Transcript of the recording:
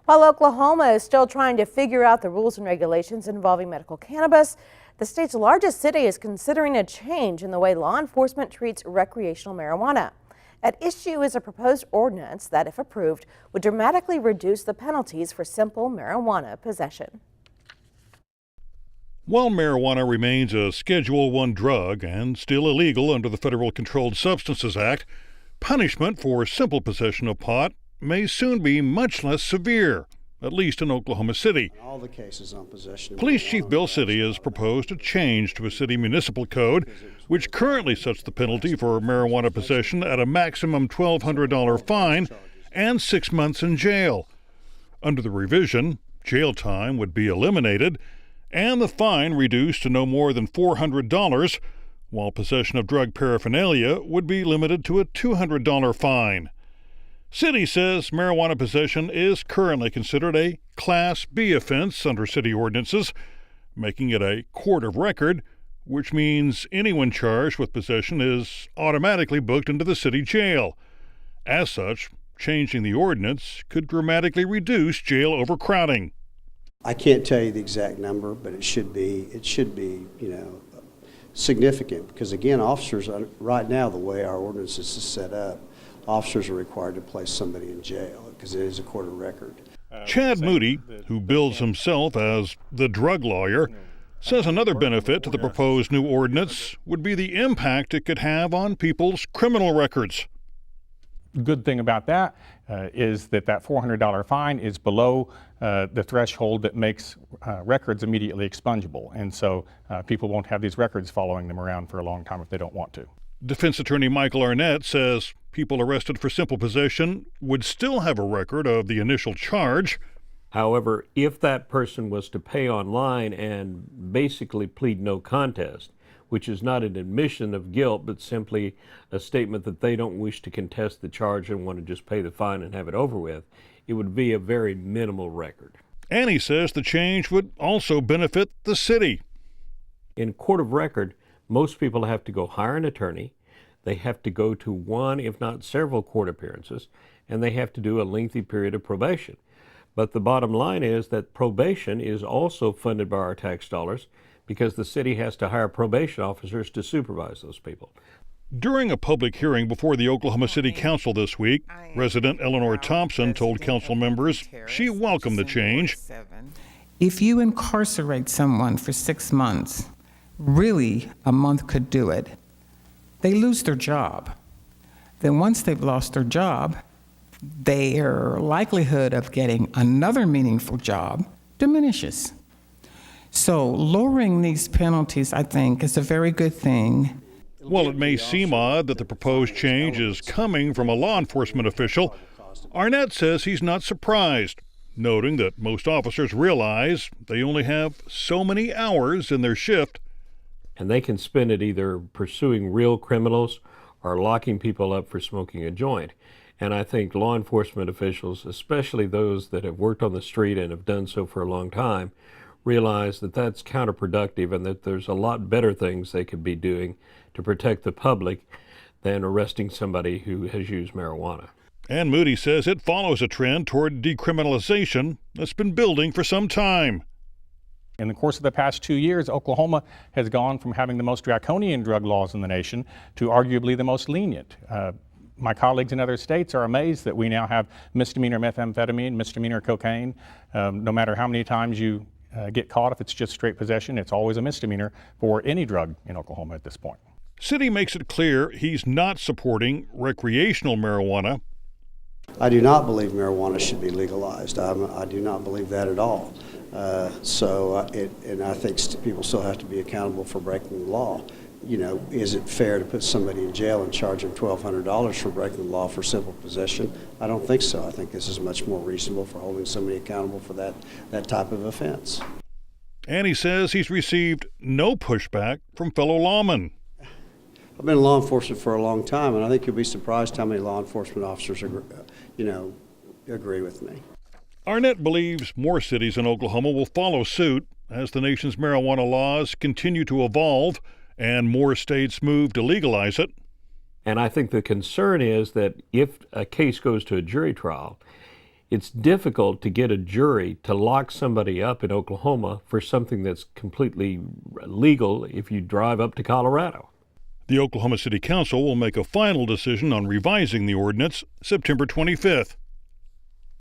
While Oklahoma is still trying to figure out the rules and regulations involving medical cannabis, the state's largest city is considering a change in the way law enforcement treats recreational marijuana. At issue is a proposed ordinance that, if approved, would dramatically reduce the penalties for simple marijuana possession. While marijuana remains a Schedule I drug and still illegal under the Federal Controlled Substances Act, punishment for simple possession of pot may soon be much less severe, at least in Oklahoma City. All the cases on possession. Police Chief Bill City has proposed a change to a city municipal code, which currently sets the penalty for marijuana possession at a maximum $1,200 fine and 6 months in jail. Under the revision, jail time would be eliminated and the fine reduced to no more than $400, while possession of drug paraphernalia would be limited to a $200 fine. City says marijuana possession is currently considered a Class B offense under city ordinances, making it a court of record, which means anyone charged with possession is automatically booked into the city jail. As such, changing the ordinance could dramatically reduce jail overcrowding. I can't tell you the exact number, but it should be, significant, because again, officers, right now, the way our ordinance is set up, officers are required to place somebody in jail because it is a court of record. Chad Moody, who bills himself as the drug lawyer, says another benefit to the proposed new ordinance would be the impact it could have on people's criminal records. Good thing about that is that $400 fine is below the threshold that makes records immediately expungible, and so people won't have these records following them around for a long time if they don't want to. Defense attorney Michael Arnett says people arrested for simple possession would still have a record of the initial charge. However, if that person was to pay online and basically plead no contest, which is not an admission of guilt, but simply a statement that they don't wish to contest the charge and want to just pay the fine and have it over with, it would be a very minimal record. And he says the change would also benefit the city. In court of record, most people have to go hire an attorney, they have to go to one, if not several, court appearances, and they have to do a lengthy period of probation. But the bottom line is that probation is also funded by our tax dollars because the city has to hire probation officers to supervise those people. During a public hearing before the Oklahoma City Council this week, resident Eleanor Thompson told council members she welcomed the change. If you incarcerate someone for 6 months, really a month could do it, they lose their job. Then once they've lost their job, their likelihood of getting another meaningful job diminishes. So lowering these penalties, I think, is a very good thing. While it may seem odd that the proposed change is coming from a law enforcement official, Arnett says he's not surprised, noting that most officers realize they only have so many hours in their shift. And they can spend it either pursuing real criminals or locking people up for smoking a joint. And I think law enforcement officials, especially those that have worked on the street and have done so for a long time, realize that that's counterproductive and that there's a lot better things they could be doing to protect the public than arresting somebody who has used marijuana. And Moody says it follows a trend toward decriminalization that's been building for some time. In the course of the past 2 years, Oklahoma has gone from having the most draconian drug laws in the nation to arguably the most lenient. My colleagues in other states are amazed that we now have misdemeanor methamphetamine, misdemeanor cocaine. No matter how many times you get caught, if it's just straight possession, it's always a misdemeanor for any drug in Oklahoma at this point. City makes it clear he's not supporting recreational marijuana. I do not believe marijuana should be legalized. I do not believe that at all. And I think people still have to be accountable for breaking the law. Is it fair to put somebody in jail and charge them $1,200 for breaking the law for simple possession? I don't think so. I think this is much more reasonable for holding somebody accountable for that type of offense. And he says he's received no pushback from fellow lawmen. I've been in law enforcement for a long time, and I think you'll be surprised how many law enforcement officers agree with me. Arnett believes more cities in Oklahoma will follow suit as the nation's marijuana laws continue to evolve and more states move to legalize it. And I think the concern is that if a case goes to a jury trial, It's difficult to get a jury to lock somebody up in Oklahoma for something that's completely legal if you drive up to Colorado. The Oklahoma City Council will make a final decision on revising the ordinance September 25th.